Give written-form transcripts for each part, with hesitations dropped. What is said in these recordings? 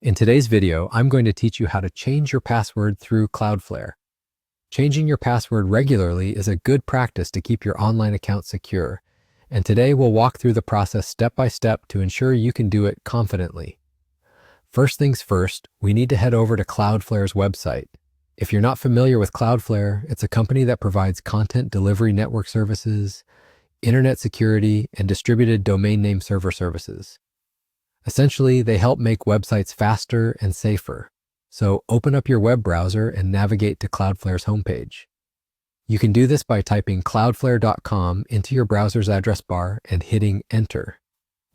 In today's video, I'm going to teach you how to change your password through Cloudflare. Changing your password regularly is a good practice to keep your online account secure, and today we'll walk through the process step by step to ensure you can do it confidently. First things first, we need to head over to Cloudflare's website. If you're not familiar with Cloudflare, it's a company that provides content delivery network services, internet security, and distributed domain name server services. Essentially, they help make websites faster and safer. So open up your web browser and navigate to Cloudflare's homepage. You can do this by typing cloudflare.com into your browser's address bar and hitting enter.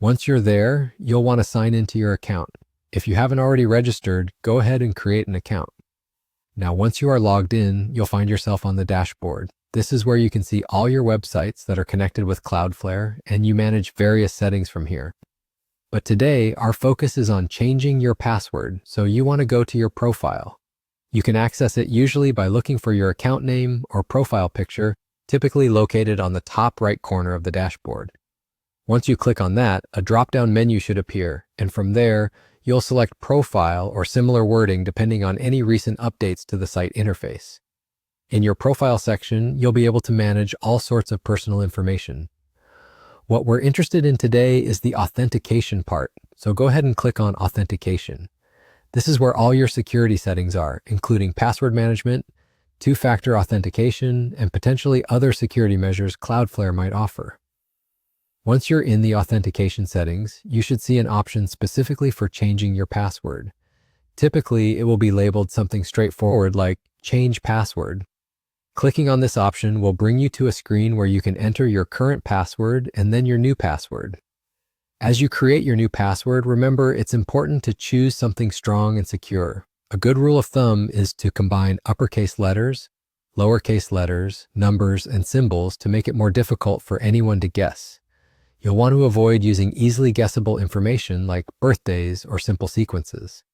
Once you're there, you'll want to sign into your account. If you haven't already registered, go ahead and create an account. Now, once you are logged in, you'll find yourself on the dashboard. This is where you can see all your websites that are connected with Cloudflare, and you manage various settings from here. But today, our focus is on changing your password, so you want to go to your profile. You can access it usually by looking for your account name or profile picture, typically located on the top right corner of the dashboard. Once you click on that, a drop-down menu should appear, and from there, you'll select Profile or similar wording depending on any recent updates to the site interface. In your Profile section, you'll be able to manage all sorts of personal information. What we're interested in today is the authentication part, so go ahead and click on Authentication. This is where all your security settings are, including password management, two-factor authentication, and potentially other security measures Cloudflare might offer. Once you're in the authentication settings, you should see an option specifically for changing your password. Typically, it will be labeled something straightforward like Change Password. Clicking on this option will bring you to a screen where you can enter your current password and then your new password. As you create your new password, remember it's important to choose something strong and secure. A good rule of thumb is to combine uppercase letters, lowercase letters, numbers, and symbols to make it more difficult for anyone to guess. You'll want to avoid using easily guessable information like birthdays or simple sequences.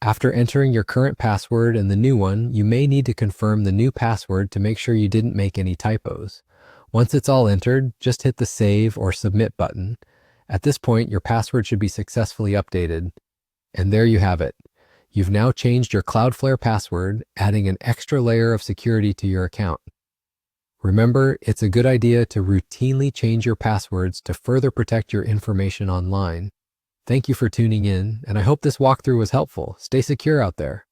After entering your current password and the new one, you may need to confirm the new password to make sure you didn't make any typos. Once it's all entered, just hit the Save or Submit button. At this point, your password should be successfully updated. And there you have it. You've now changed your Cloudflare password, adding an extra layer of security to your account. Remember, it's a good idea to routinely change your passwords to further protect your information online. Thank you for tuning in, and I hope this walkthrough was helpful. Stay secure out there.